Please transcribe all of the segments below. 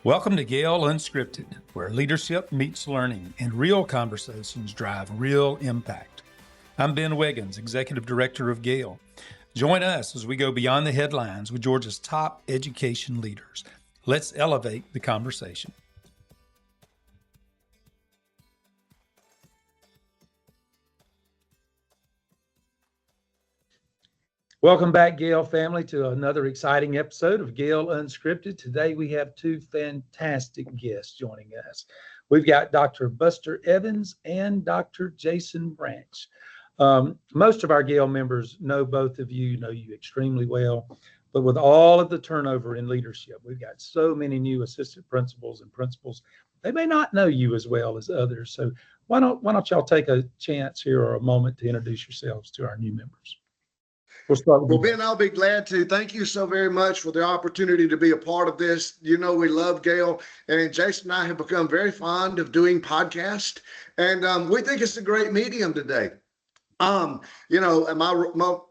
Welcome to GAEL Unscripted, where leadership meets learning and real conversations drive real impact. I'm Ben Wiggins, Executive Director of GAEL. Join us as we go beyond the headlines with Georgia's top education leaders. Let's elevate the conversation. Welcome back, GAEL family, to another exciting episode of GAEL Unscripted. Today we have two fantastic guests joining us. We've got Dr. Buster Evans and Dr. Jason Branch. Most of our GAEL members know both of you, know you extremely well, but with all of the turnover in leadership, we've got so many new assistant principals and principals. They may not know you as well as others. So why don't y'all take a chance here or a moment to introduce yourselves to our new members? We'll start with Ben, I'll be glad to. Thank you so very much for the opportunity to be a part of this. You know, we love GAEL, and Jason and I have become very fond of doing podcasts, and we think it's a great medium today. My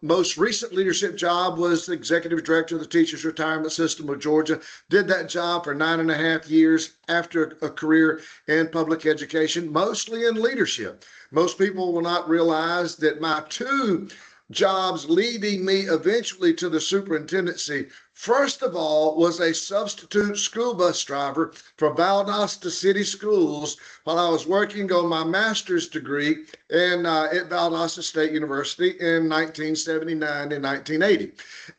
most recent leadership job was executive director of the Teachers Retirement System of Georgia. Did that job for 9.5 years after a career in public education, mostly in leadership. Most people will not realize that my two jobs leading me eventually to the superintendency, first of all, was a substitute school bus driver for Valdosta City Schools while I was working on my master's degree at Valdosta State University in 1979 and 1980.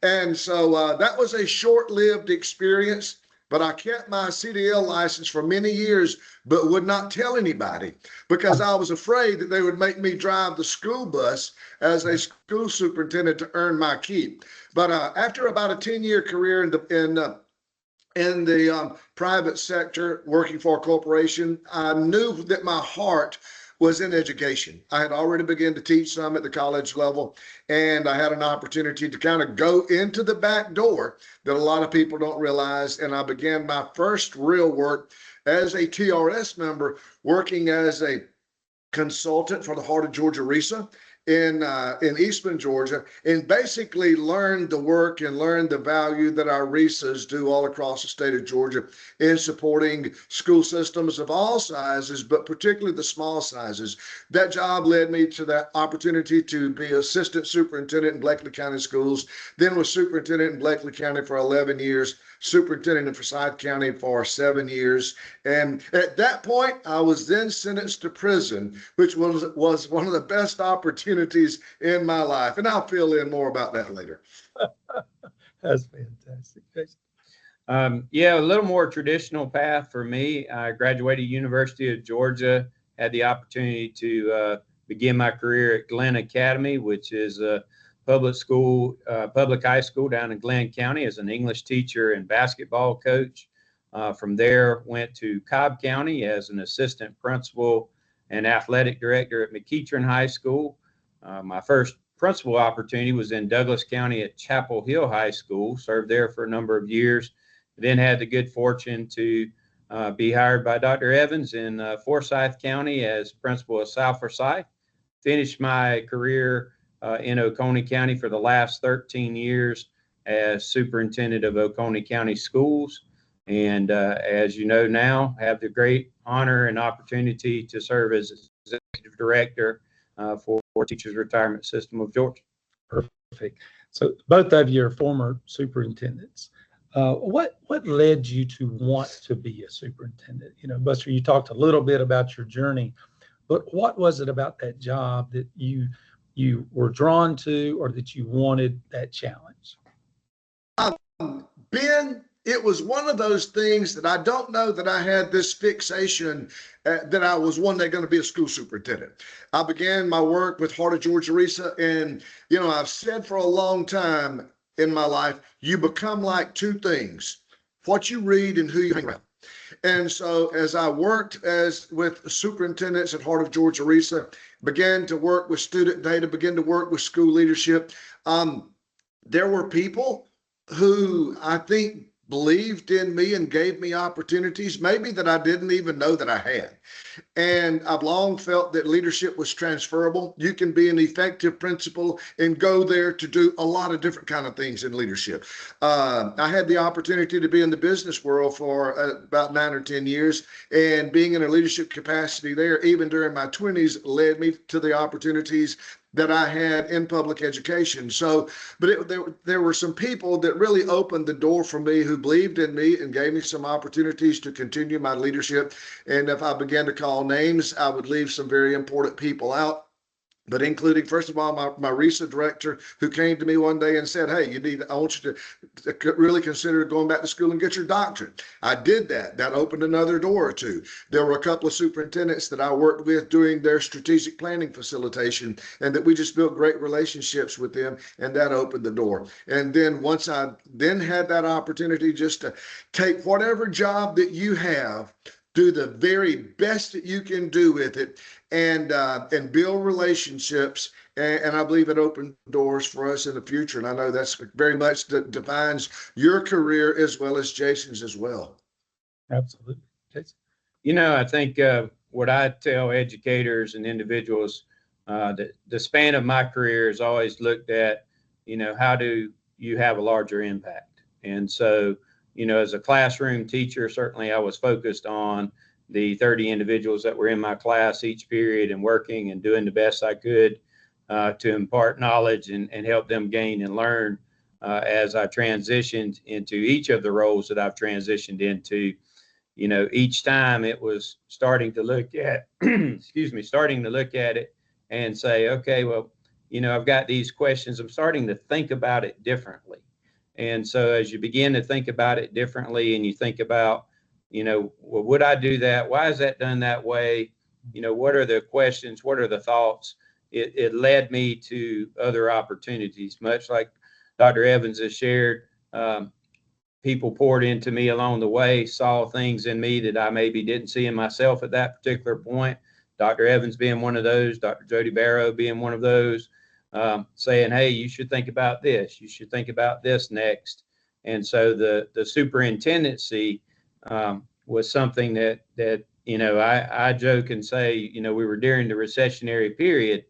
And so that was a short-lived experience, but I kept my CDL license for many years, but would not tell anybody because I was afraid that they would make me drive the school bus as a school superintendent to earn my keep. But after about a 10-year career in the private sector, working for a corporation, I knew that my heart was in education. I had already begun to teach some at the college level, and I had an opportunity to kind of go into the back door that a lot of people don't realize. And I began my first real work as a TRS member, working as a consultant for the Heart of Georgia RESA in Eastman, Georgia, and basically learned the work and learned the value that our RESAs do all across the state of Georgia in supporting school systems of all sizes, but particularly the small sizes. That job led me to that opportunity to be assistant superintendent in Bleckley County Schools, then was superintendent in Bleckley County for 11 years, superintendent in Forsyth County for 7 years. And at that point, I was then sentenced to prison, which was one of the best opportunities in my life. And I'll fill in more about that later. That's fantastic. Yeah, a little more traditional path for me. I graduated University of Georgia, had the opportunity to begin my career at Glenn Academy, which is a public high school down in Glenn County as an English teacher and basketball coach. From there, went to Cobb County as an assistant principal and athletic director at McEachern High School. My first principal opportunity was in Douglas County at Chapel Hill High School, served there for a number of years, then had the good fortune to be hired by Dr. Evans in Forsyth County as principal of South Forsyth. Finished my career in Oconee County for the last 13 years as superintendent of Oconee County Schools. And as you know now, have the great honor and opportunity to serve as executive director for Teachers Retirement System of Georgia. Perfect. So both of you are former superintendents. What led you to want to be a superintendent? You know, Buster, you talked a little bit about your journey, but what was it about that job that you were drawn to or that you wanted that challenge? Ben, it was one of those things that I don't know that I had this fixation that I was one day going to be a school superintendent. I began my work with Heart of Georgia RESA, and, you know, I've said for a long time in my life, you become like two things: what you read and who you hang around. And so as I worked with superintendents at Heart of Georgia RESA, began to work with student data, began to work with school leadership, there were people who I think believed in me and gave me opportunities, maybe that I didn't even know that I had. And I've long felt that leadership was transferable. You can be an effective principal and go there to do a lot of different kind of things in leadership. I had the opportunity to be in the business world for about 9 or 10 years, and being in a leadership capacity there, even during my 20s, led me to the opportunities that I had in public education. So, but there were some people that really opened the door for me, who believed in me and gave me some opportunities to continue my leadership. And if I began to call names, I would leave some very important people out. But including, first of all, my RESA director, who came to me one day and said, hey, I want you to really consider going back to school and get your doctorate. I did that. That opened another door or two. There were a couple of superintendents that I worked with doing their strategic planning facilitation, and that we just built great relationships with them, and that opened the door. And then once I then had that opportunity just to take whatever job that you have, do the very best that you can do with it, and build relationships. And I believe it opened doors for us in the future. And I know that's very much that defines your career as well as Jason's as well. Absolutely. Jason? You know, I think what I tell educators and individuals, the span of my career is always looked at, you know, how do you have a larger impact? And so, you know, as a classroom teacher, certainly I was focused on the 30 individuals that were in my class each period, and working and doing the best I could to impart knowledge and help them gain and learn as I transitioned into each of the roles that I've transitioned into. You know, each time it was starting to look at, starting to look at it and say, okay, well, you know, I've got these questions. I'm starting to think about it differently. And so as you begin to think about it differently, and you think about, you know, well, would I do that? Why is that done that way? You know, what are the questions? What are the thoughts? It led me to other opportunities, much like Dr. Evans has shared. People poured into me along the way, saw things in me that I maybe didn't see in myself at that particular point. Dr. Evans being one of those, Dr. Jody Barrow being one of those. Saying, hey, you should think about this. You should think about this next. And so the superintendency was something that you know, I joke and say, you know, we were during the recessionary period.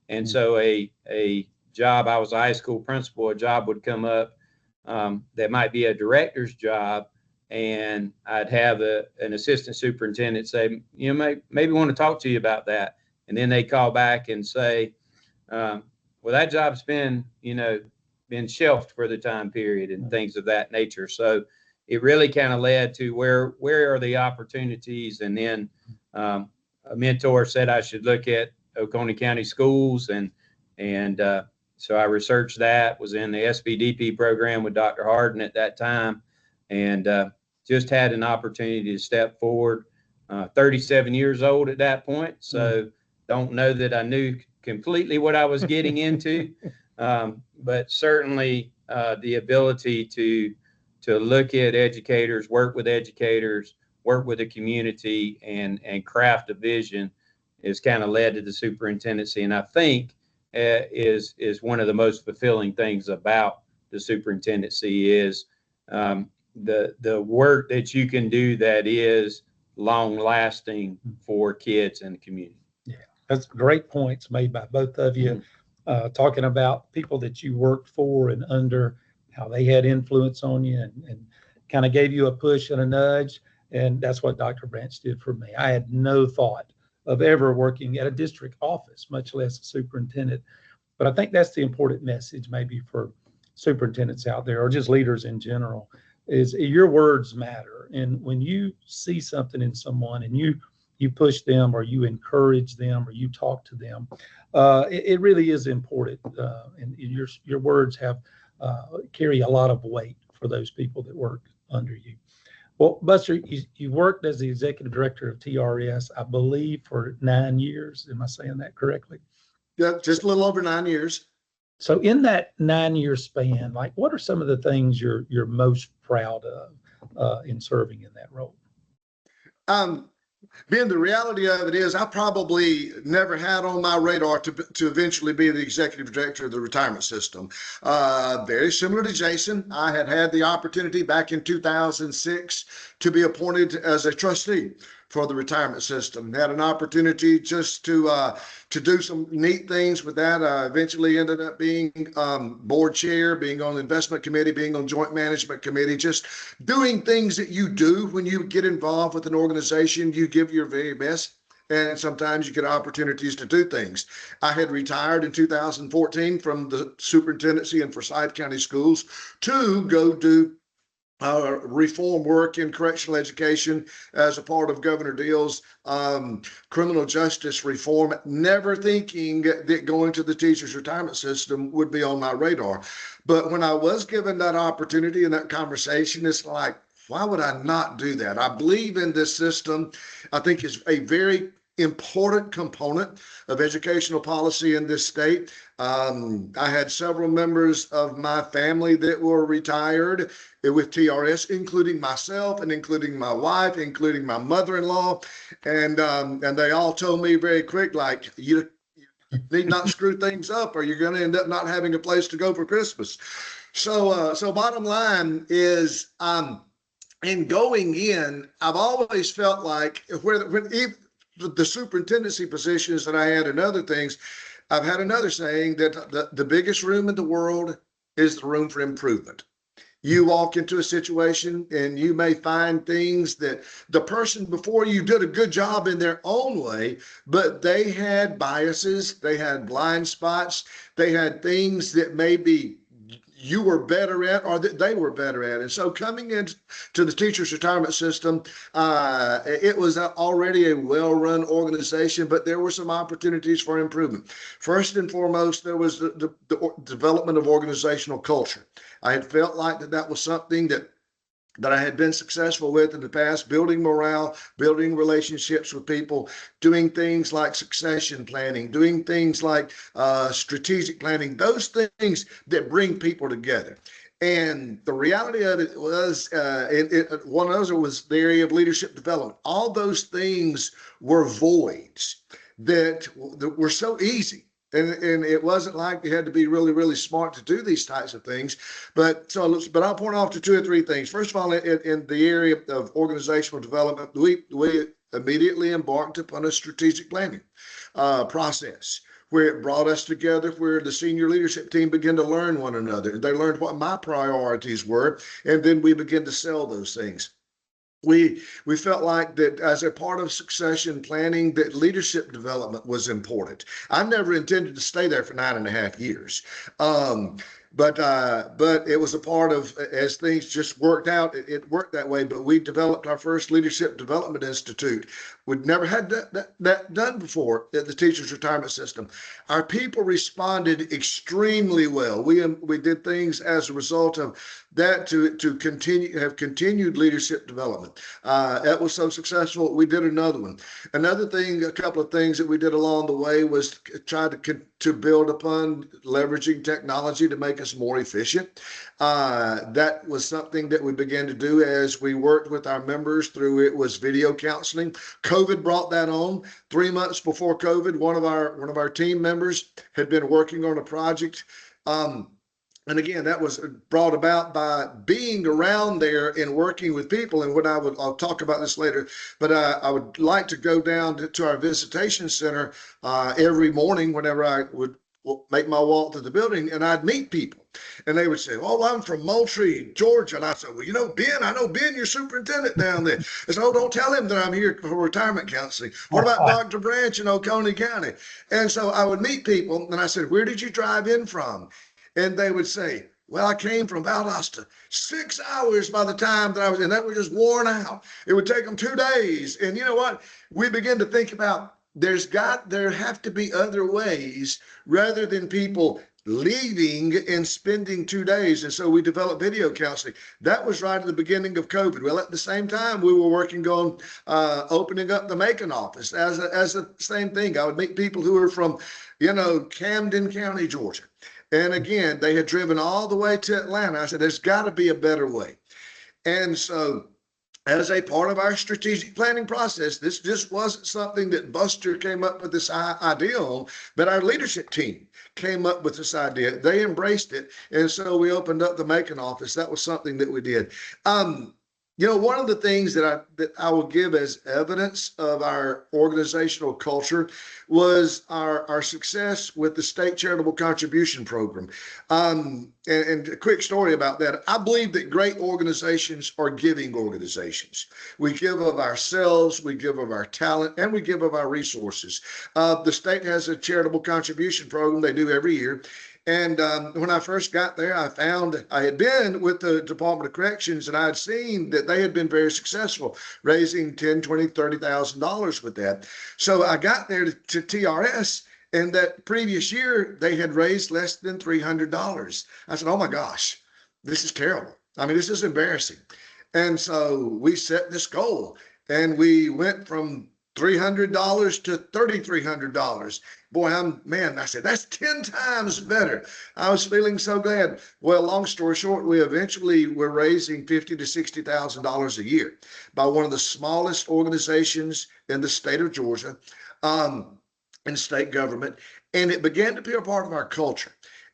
And so a job, I was a high school principal, a job would come up that might be a director's job. And I'd have an assistant superintendent say, you know, maybe want to talk to you about that. And then they call back and say, well, that job's been shelved for the time period, and things of that nature. So it really kind of led to where are the opportunities. And then a mentor said I should look at Oconee County schools. And so I researched that, was in the SBDP program with Dr. Harden at that time, and just had an opportunity to step forward. 37 years old at that point. So don't know that I knew completely what I was getting into, but certainly the ability to look at educators, work with the community, and craft a vision is kind of led to the superintendency. And I think is one of the most fulfilling things about the superintendency is the work that you can do that is long lasting for kids and the community. Yeah, that's great points made by both of you, talking about people that you worked for and under, how they had influence on you and kind of gave you a push and a nudge. And that's what Dr. Branch did for me. I had no thought of ever working at a district office, much less a superintendent. But I think that's the important message maybe for superintendents out there, or just leaders in general, is your words matter. And when you see something in someone and you push them, or you encourage them, or you talk to them, it really is important. And your words carry a lot of weight for those people that work under you. Well, Buster, you worked as the executive director of TRS, I believe, for 9 years. Am I saying that correctly? Yeah, just a little over 9 years. So in that 9-year span, like, what are some of the things you're most proud of in serving in that role? Ben, the reality of it is I probably never had on my radar to eventually be the executive director of the retirement system. Very similar to Jason, I had the opportunity back in 2006 to be appointed as a trustee for the retirement system. Had an opportunity just to do some neat things with that. I eventually ended up being board chair, being on the investment committee, being on joint management committee, just doing things that you do when you get involved with an organization. You give your very best, and sometimes you get opportunities to do things. I had retired in 2014 from the superintendency in Forsyth County Schools to go do reform work in correctional education as a part of Governor Deal's criminal justice reform, never thinking that going to the teachers retirement system would be on my radar. But when I was given that opportunity and that conversation, it's like, why would I not do that? I believe in this system. I think it's a very important component of educational policy in this state. I had several members of my family that were retired with TRS, including myself and including my wife, including my mother-in-law. And they all told me very quick, like, you need not screw things up or you're going to end up not having a place to go for Christmas. So bottom line is, in going in, I've always felt like the superintendency positions that I had and other things, I've had another saying that the biggest room in the world is the room for improvement. You walk into a situation and you may find things that the person before you did a good job in their own way, but they had biases, they had blind spots, they had things that maybe you were better at or that they were better at. And so coming into the teachers retirement system, it was already a well-run organization, but there were some opportunities for improvement. First and foremost, there was the development of organizational culture. I had felt like that was something that I had been successful with in the past, building morale, building relationships with people, doing things like succession planning, doing things like strategic planning, those things that bring people together. And the reality of it was, one of those was the area of leadership development. All those things were voids that were so easy. And it wasn't like you had to be really, really smart to do these types of things. But I'll point off to two or three things. First of all, in the area of organizational development, we immediately embarked upon a strategic planning process where it brought us together, where the senior leadership team began to learn one another. They learned what my priorities were, and then we began to sell those things. We felt like that as a part of succession planning, that leadership development was important. I never intended to stay there for 9.5 years. But it was a part of, as things just worked out, it worked that way. But we developed our first Leadership Development Institute. We'd never had that done before at the teachers retirement system. Our people responded extremely well. We did things as a result of that to have continued leadership development. That was so successful. We did another one. Another thing, a couple of things that we did along the way was try to build upon leveraging technology to make us more efficient. That was something that we began to do as we worked with our members through it was video counseling. COVID brought that on. 3 months before COVID, one of our team members had been working on a project. And again, that was brought about by being around there and working with people. And I'll talk about this later, but I would like to go down to our visitation center every morning whenever I would make my walk to the building, and I'd meet people. And they would say, "Oh, I'm from Moultrie, Georgia." And I said, "Well, Ben, I know Ben, your superintendent down there." I said, "Oh, don't tell him that I'm here for retirement counseling." "What about Dr. Branch in Oconee County?" And so I would meet people, and I said, "Where did you drive in from?" And they would say, "Well, I came from Valdosta." 6 hours by the time that and they were just worn out. It would take them 2 days. And you know what? We began to think about there have to be other ways rather than people leaving and spending 2 days. And so we developed video counseling. That was right at the beginning of COVID. Well, at the same time, we were working on opening up the Macon office as the same thing. I would meet people who were from, Camden County, Georgia. And again, they had driven all the way to Atlanta. I said, there's got to be a better way. And so as a part of our strategic planning process. This just wasn't something that Buster came up with this idea on, but our leadership team came up with this idea. They embraced it. And so we opened up the Macon office. That was something that we did. One of the things that I will give as evidence of our organizational culture was our success with the state charitable contribution program. And a quick story about that. I believe that great organizations are giving organizations. We give of ourselves, we give of our talent, and we give of our resources. The state has a charitable contribution program they do every year. And when I first got there, I found I had been with the Department of Corrections, and I had seen that they had been very successful, raising $10,000, $20,000, $30,000 with that. So I got there to TRS, and that previous year they had raised less than $300. I said, "Oh my gosh, this is terrible. I mean, this is embarrassing." And so we set this goal, and we went from $300 to $3,300. Boy, I said, that's 10 times better. I was feeling so glad. Well, long story short, we eventually were raising $50,000 to $60,000 a year by one of the smallest organizations in the state of Georgia, in state government. And it began to be a part of our culture.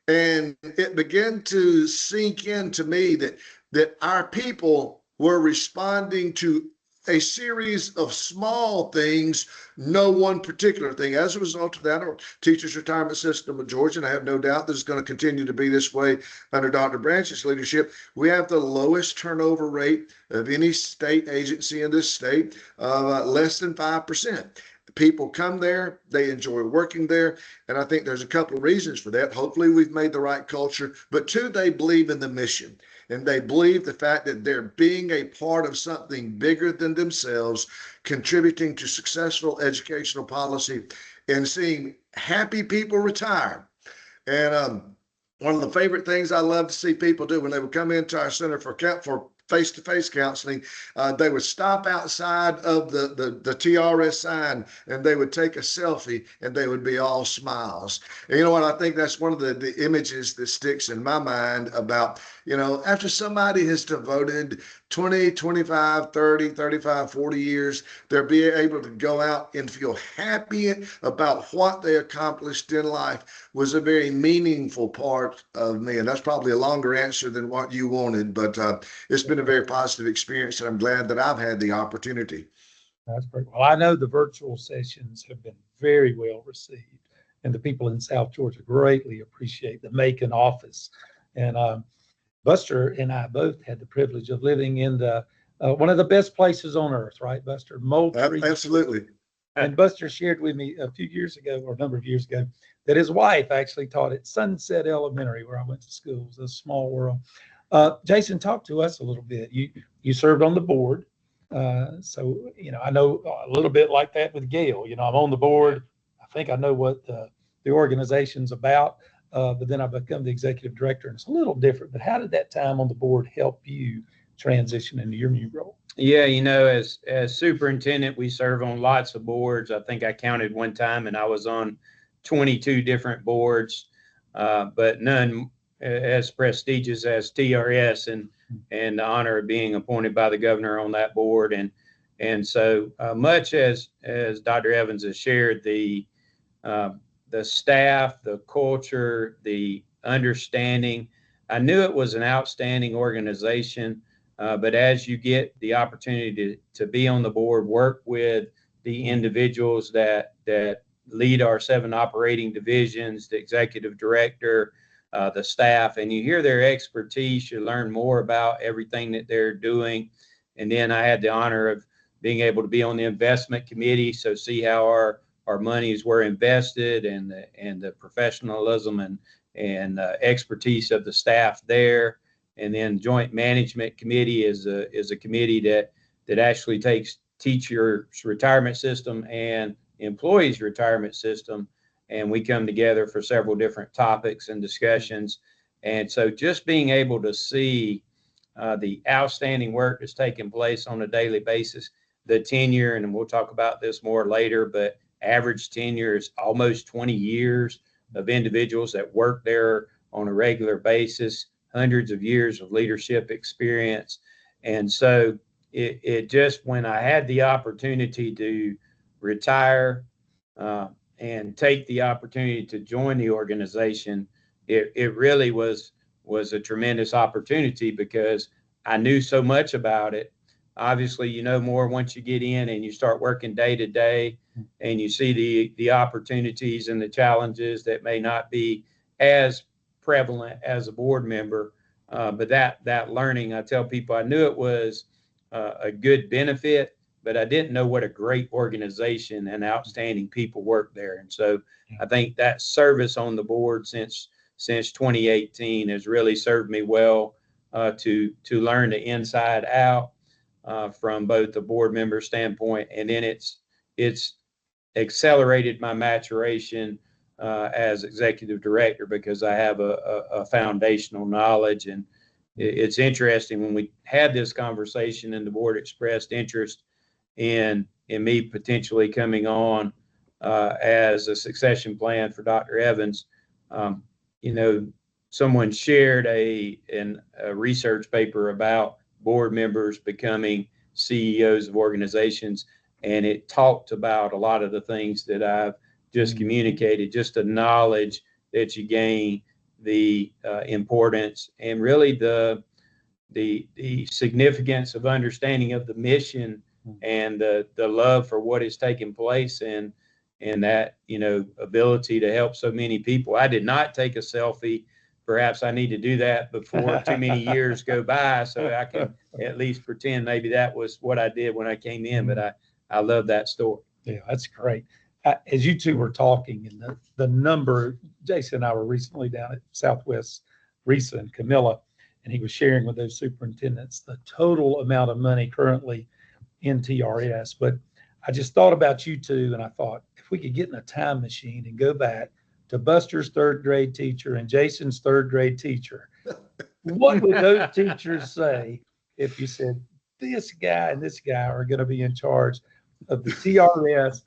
And it began to sink into me that our people were responding to a series of small things, no one particular thing. As a result of that, our teachers' retirement system of Georgia, and I have no doubt this is going to continue to be this way under Dr. Branch's leadership, we have the lowest turnover rate of any state agency in this state, less than 5%. People come there, they enjoy working there, and I think there's a couple of reasons for that. Hopefully we've made the right culture, but two, they believe in the mission, and they believe the fact that they're being a part of something bigger than themselves, contributing to successful educational policy and seeing happy people retire. And one of the favorite things I love to see people do when they would come into our center for face-to-face counseling, they would stop outside of the TRS sign, and they would take a selfie, and they would be all smiles. And you know what? I think that's one of the images that sticks in my mind about, after somebody has devoted 20, 25, 30, 35, 40 years, they're being able to go out and feel happy about what they accomplished in life was a very meaningful part of me. And that's probably a longer answer than what you wanted, but it's been a very positive experience, and I'm glad that I've had the opportunity. That's great. Well, I know the virtual sessions have been very well received, and the people in South Georgia greatly appreciate the Macon office. And Buster and I both had the privilege of living in the one of the best places on earth, right, Buster? Moultrie. Absolutely. And Buster shared with me a few years ago, or a number of years ago, that his wife actually taught at Sunset Elementary, where I went to school. It was a small world. Jason, talk to us a little bit. You served on the board. So, I know a little bit like that with GAEL. I'm on the board. I think I know what the organization's about, but then I become the executive director, and it's a little different. But how did that time on the board help you transition into your new role? Yeah, as superintendent, we serve on lots of boards. I think I counted one time, and I was on 22 different boards, but none as prestigious as TRS, and the honor of being appointed by the governor on that board. And so much as Dr. Evans has shared, the staff, the culture, the understanding, I knew it was an outstanding organization. But as you get the opportunity to be on the board, work with the individuals that lead our 7 operating divisions, the executive director, the staff, and you hear their expertise, you learn more about everything that they're doing. And then I had the honor of being able to be on the investment committee, so see how our monies were invested, and the professionalism and expertise of the staff there. And then joint management committee is a committee that actually takes teachers' retirement system and employees' retirement system, and we come together for several different topics and discussions. And so just being able to see the outstanding work that's taking place on a daily basis, the tenure, and we'll talk about this more later, but average tenure is almost 20 years of individuals that work there on a regular basis, hundreds of years of leadership experience. And so it just, when I had the opportunity to retire and take the opportunity to join the organization, it really was a tremendous opportunity because I knew so much about it. Obviously, you know more once you get in and you start working day to day, and you see the opportunities and the challenges that may not be as prevalent as a board member. But that learning, I tell people, I knew it was a good benefit, but I didn't know what a great organization and outstanding people work there. And so I think that service on the board since 2018 has really served me well to learn the inside out from both the board member standpoint, and then it's accelerated my maturation as executive director because I have a foundational knowledge. And it's interesting, when we had this conversation and the board expressed interest in me potentially coming on as a succession plan for Dr. Evans, you know, someone shared a research paper about board members becoming CEOs of organizations, and it talked about a lot of the things that I've just communicated, just the knowledge that you gain, the importance, and really the significance of understanding of the mission and the love for what is taking place, and that, you know, ability to help so many people. I did not take a selfie. Perhaps I need to do that before too many years go by, so I can at least pretend maybe that was what I did when I came in. But I love that story. Yeah, that's great. As you two were talking, and the number, Jason and I were recently down at Southwest Risa and Camilla, and he was sharing with those superintendents the total amount of money currently in TRS. But I just thought about you two, and I thought, if we could get in a time machine and go back to Buster's third grade teacher and Jason's third grade teacher, what would those teachers say if you said, this guy and this guy are going to be in charge of the TRS?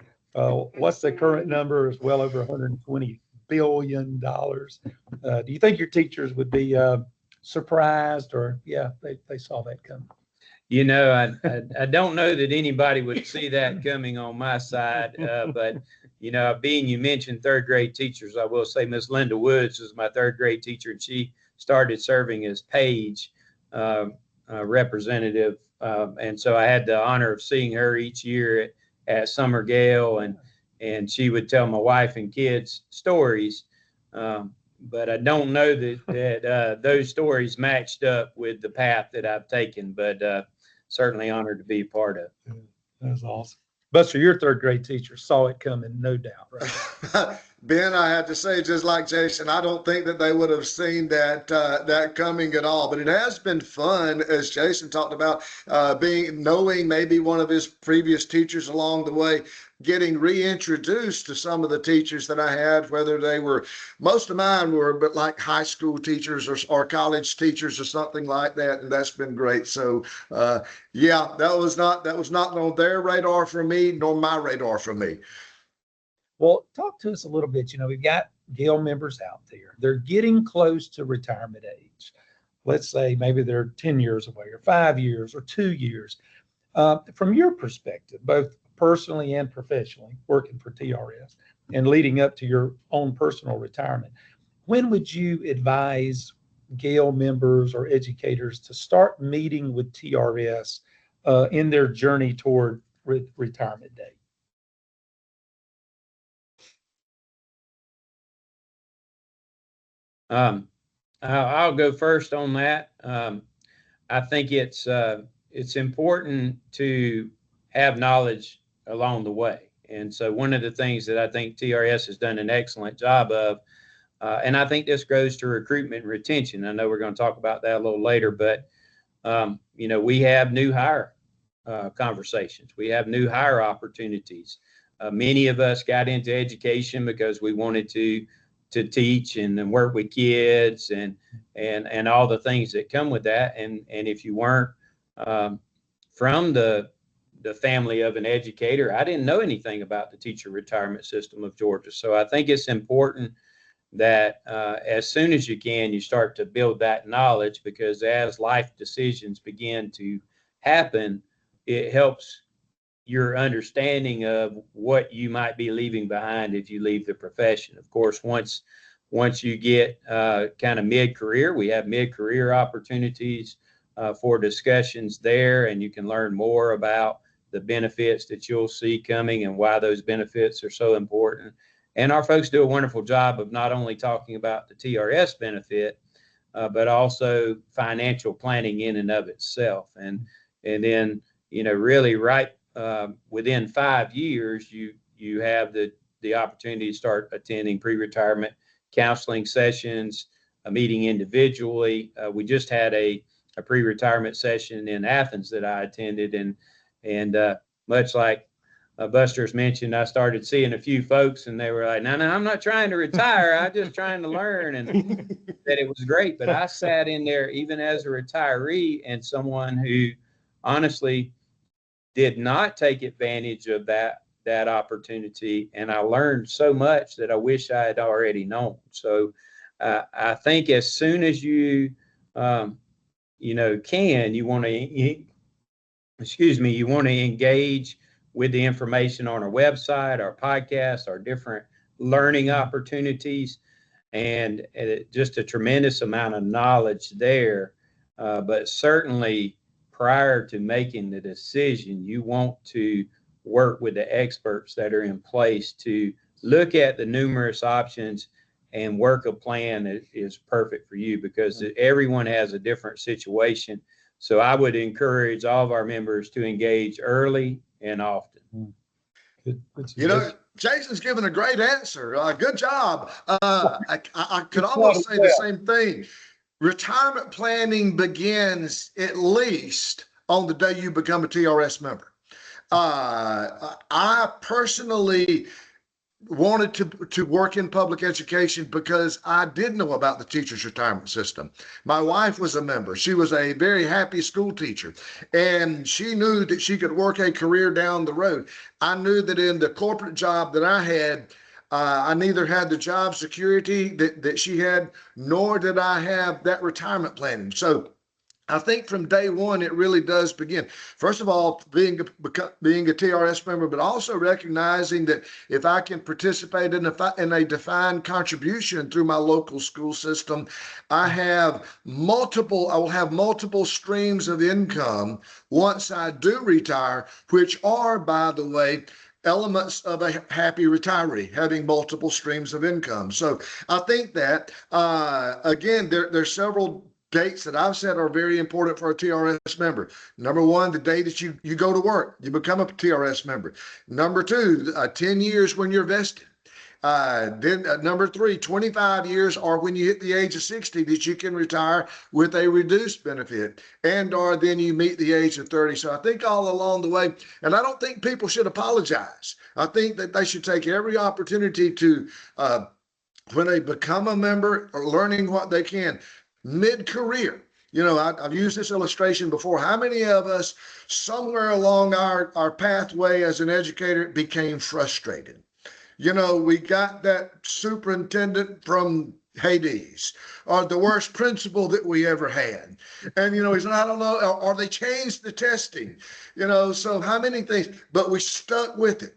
What's the current number? Is well over $120 billion. Do you think your teachers would be surprised, or they saw that coming? You know, I don't know that anybody would see that coming on my side, but, you know, being you mentioned third grade teachers, I will say Miss Linda Woods was my third grade teacher, and she started serving as page representative. And so I had the honor of seeing her each year at summer GAEL, and she would tell my wife and kids stories. But I don't know that those stories matched up with the path that I've taken, but certainly honored to be a part of. That was awesome. Buster, your third grade teacher saw it coming, no doubt, right? Ben, I had to say, just like Jason, I don't think that they would have seen that coming at all. But it has been fun, as Jason talked about, knowing maybe one of his previous teachers along the way, getting reintroduced to some of the teachers that I had, whether they were, most of mine were, but like high school teachers or college teachers or something like that, and that's been great. So yeah, that was not on their radar for me, nor my radar for me. Well, talk to us a little bit. You know, we've got GAEL members out there. They're getting close to retirement age. Let's say maybe they're 10 years away, or 5 years, or 2 years. From your perspective, both personally and professionally, working for TRS and leading up to your own personal retirement, when would you advise GAEL members or educators to start meeting with TRS in their journey toward retirement date? I'll go first on that. I think it's important to have knowledge along the way. And so one of the things that I think TRS has done an excellent job of, and I think this goes to recruitment and retention. I know we're going to talk about that a little later, but you know, we have new hire conversations. We have new hire opportunities. Many of us got into education because we wanted to teach and work with kids and all the things that come with that. And if you weren't from the family of an educator, I didn't know anything about the teacher retirement system of Georgia. So I think it's important that as soon as you can, you start to build that knowledge, because as life decisions begin to happen, it helps your understanding of what you might be leaving behind if you leave the profession. Of course, once you get kind of mid-career, we have mid-career opportunities for discussions there, and you can learn more about the benefits that you'll see coming and why those benefits are so important. And our folks do a wonderful job of not only talking about the TRS benefit, but also financial planning in and of itself. And then, really right within 5 years, you have the opportunity to start attending pre-retirement counseling sessions, meeting individually. We just had a pre-retirement session in Athens that I attended, and much like Buster's mentioned, I started seeing a few folks, and they were like, no, I'm not trying to retire. I'm just trying to learn. And that it was great. But I sat in there even as a retiree and someone who honestly did not take advantage of that opportunity. And I learned so much that I wish I had already known. So I think as soon as you want to engage with the information on our website, our podcast, our different learning opportunities, and just a tremendous amount of knowledge there. But certainly prior to making the decision, you want to work with the experts that are in place to look at the numerous options and work a plan that is perfect for you, because everyone has a different situation. So I would encourage all of our members to engage early and often. Good. Jason's given a great answer. Good job. I could almost say the same thing. Retirement planning begins at least on the day you become a TRS member. I personally wanted to work in public education because I did know about the teacher's retirement system. My wife was a member. She was a very happy school teacher, and she knew that she could work a career down the road. I knew that in the corporate job that I had, I neither had the job security that she had, nor did I have that retirement planning. So I think from day one, it really does begin. First of all, being a TRS member, but also recognizing that if I can participate in a defined contribution through my local school system, I will have multiple streams of income once I do retire, which are, by the way, elements of a happy retiree, having multiple streams of income. So I think that, again, there's several dates that I've said are very important for a TRS member. Number one, the day that you go to work, you become a TRS member. Number two, 10 years when you're vested. Then number three, 25 years or when you hit the age of 60 that you can retire with a reduced benefit, and or then you meet the age of 30. So I think all along the way, and I don't think people should apologize. I think that they should take every opportunity to, when they become a member, or learning what they can. Mid-career, I've used this illustration before. How many of us somewhere along our pathway as an educator became frustrated? We got that superintendent from Hades, or the worst principal that we ever had. And, he said, I don't know, or they changed the testing, so how many things, but we stuck with it.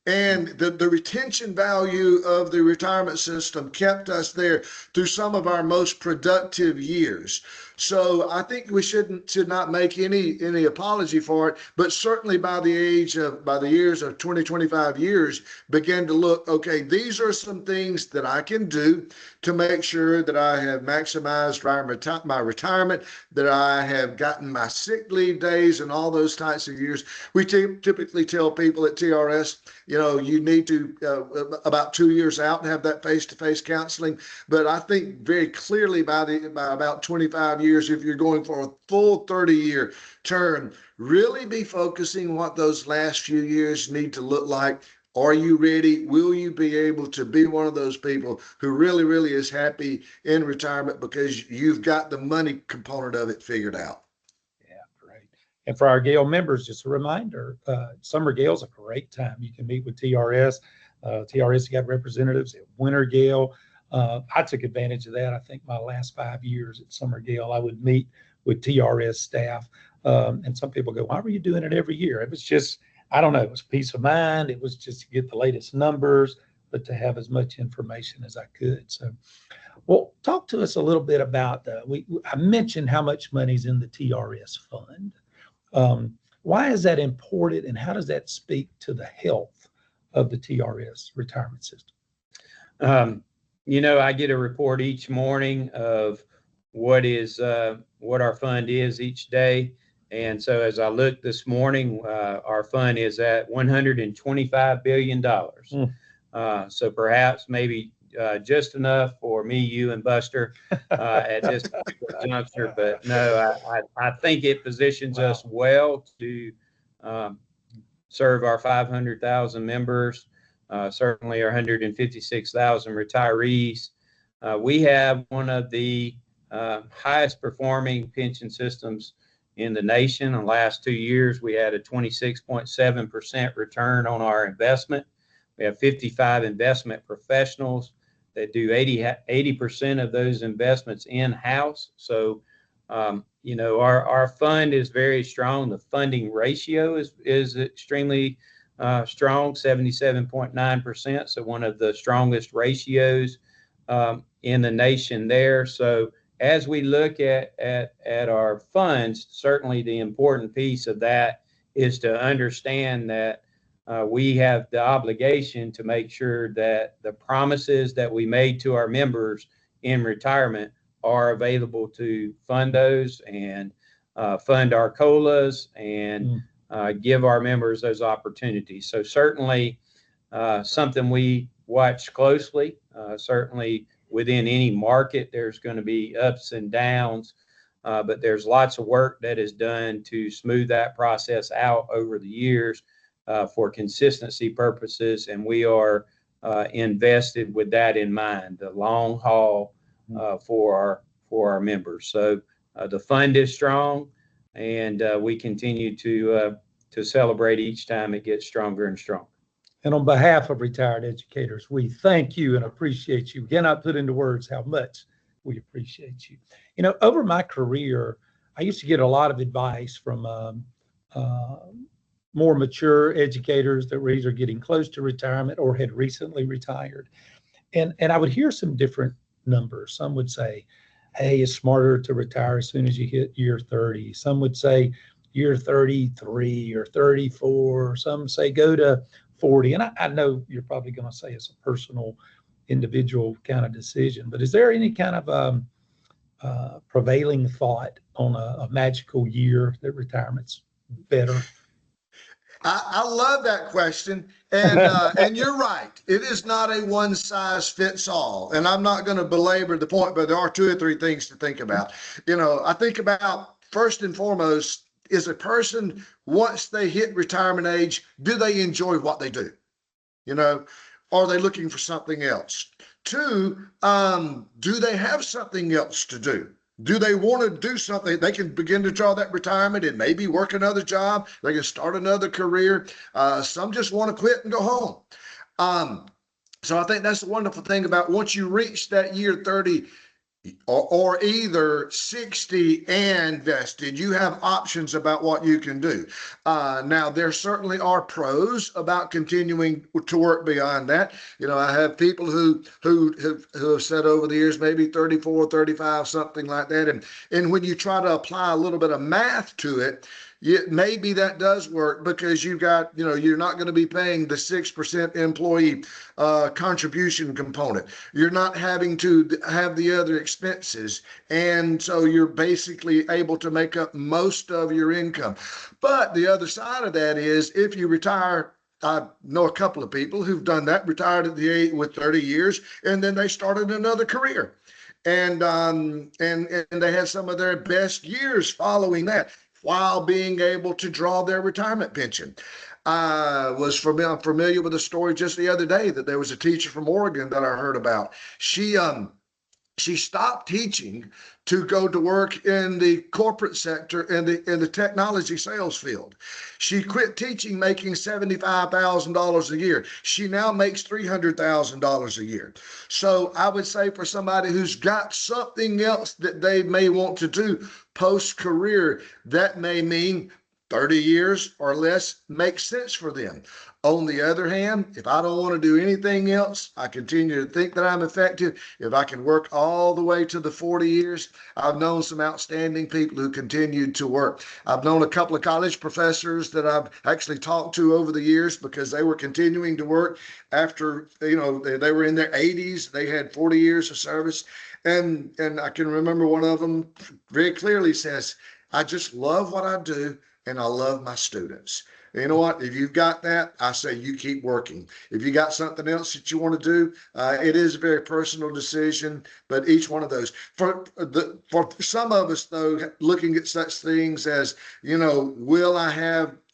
And the retention value of the retirement system kept us there through some of our most productive years. So I think we should not make any apology for it, but certainly by the years of 20, 25 years, begin to look, okay, these are some things that I can do to make sure that I have maximized my retirement, that I have gotten my sick leave days and all those types of years. We typically tell people at TRS, you need to about 2 years out and have that face-to-face counseling. But I think very clearly by about 25 years, if you're going for a full 30-year term, really be focusing what those last few years need to look like. Are you ready? Will you be able to be one of those people who really, really is happy in retirement because you've got the money component of it figured out? Yeah, great. And for our GAEL members, just a reminder, summer GAEL is a great time. You can meet with TRS. TRS got representatives at winter GAEL. I took advantage of that. I think my last 5 years at summer GAEL, I would meet with TRS staff. And some people go, why were you doing it every year? It was just, I don't know, it was peace of mind. It was just to get the latest numbers, but to have as much information as I could. So, well, talk to us a little bit about, I mentioned how much money's in the TRS fund. Why is that important, and how does that speak to the health of the TRS retirement system? I get a report each morning of what our fund is each day. And so as I look this morning, our fund is at $125 billion. So perhaps maybe just enough for me, you, and Buster at this juncture. But no, I think it positions us well to serve our 500,000 members, certainly our 156,000 retirees. We have one of the highest performing pension systems in the nation. In the last 2 years, we had a 26.7% return on our investment. We have 55 investment professionals that do 80% of those investments in-house. So, our fund is very strong. The funding ratio is extremely strong, 77.9%. So one of the strongest ratios in the nation there. So as we look at our funds, certainly the important piece of that is to understand that we have the obligation to make sure that the promises that we made to our members in retirement are available to fund those and fund our COLAs and give our members those opportunities. So certainly something we watch closely. Certainly within any market, there's going to be ups and downs, but there's lots of work that is done to smooth that process out over the years for consistency purposes, and we are invested with that in mind, the long haul for our members. So the fund is strong, and we continue to celebrate each time it gets stronger and stronger. And on behalf of retired educators, we thank you and appreciate you. We cannot put into words how much we appreciate you. Over my career, I used to get a lot of advice from more mature educators that were either getting close to retirement or had recently retired. And I would hear some different numbers. Some would say, hey, it's smarter to retire as soon as you hit year 30. Some would say year 33 or 34. Some say go to 40. And I know you're probably going to say it's a personal, individual kind of decision, but is there any kind of prevailing thought on a magical year that retirement's better? I love that question. And you're right. It is not a one size fits all. And I'm not going to belabor the point, but there are 2 or 3 things to think about. I think about first and foremost, is a person, once they hit retirement age, do they enjoy what they do? Are they looking for something else? 2, do they have something else to do? Do they want to do something? They can begin to draw that retirement and maybe work another job. They can start another career. Some just want to quit and go home. So I think that's the wonderful thing about once you reach that year 30 or either 60 and vested, you have options about what you can do. Now, there certainly are pros about continuing to work beyond that. I have people who have said over the years, maybe 34, 35, something like that. And when you try to apply a little bit of math to it, maybe that does work because you've got, you're not going to be paying the 6% employee contribution component. You're not having to have the other expenses. And so you're basically able to make up most of your income. But the other side of that is if you retire, I know a couple of people who've done that, retired at the age with 30 years, and then they started another career. And they had some of their best years following that, while being able to draw their retirement pension. I'm familiar with a story just the other day that there was a teacher from Oregon that I heard about. She She stopped teaching to go to work in the corporate sector in the technology sales field. She quit teaching making $75,000 a year. She now makes $300,000 a year. So I would say for somebody who's got something else that they may want to do post-career, that may mean 30 years or less makes sense for them. On the other hand, if I don't want to do anything else, I continue to think that I'm effective. If I can work all the way to the 40 years, I've known some outstanding people who continued to work. I've known a couple of college professors that I've actually talked to over the years because they were continuing to work after, they were in their 80s. They had 40 years of service. And I can remember one of them very clearly says, I just love what I do and I love my students. You know what? If you've got that, I say you keep working. If you got something else that you want to do, it is a very personal decision. But each one of those, for some of us though, looking at such things as,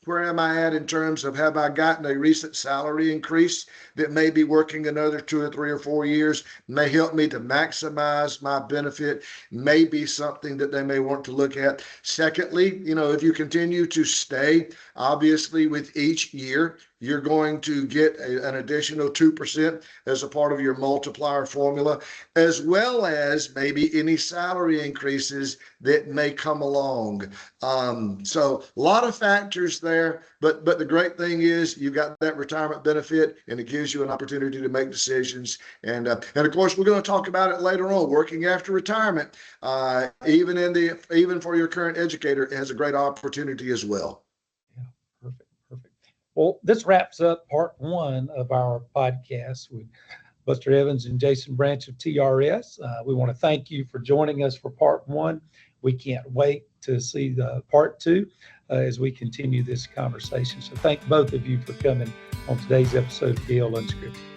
where am I at in terms of have I gotten a recent salary increase that may be working another 2 or 3 or 4 years, may help me to maximize my benefit, may be something that they may want to look at. Secondly, if you continue to stay, obviously with each year, you're going to get an additional 2% as a part of your multiplier formula, as well as maybe any salary increases that may come along. So a lot of factors there, but the great thing is you've got that retirement benefit and it gives you an opportunity to make decisions. And of course, we're going to talk about it later on, working after retirement, even for your current educator, it has a great opportunity as well. Perfect. Well, this wraps up part 1 of our podcast with Buster Evans and Jason Branch of TRS. We want to thank you for joining us for part 1. We can't wait to see the part 2 as we continue this conversation. So thank both of you for coming on today's episode of GAEL Unscripted.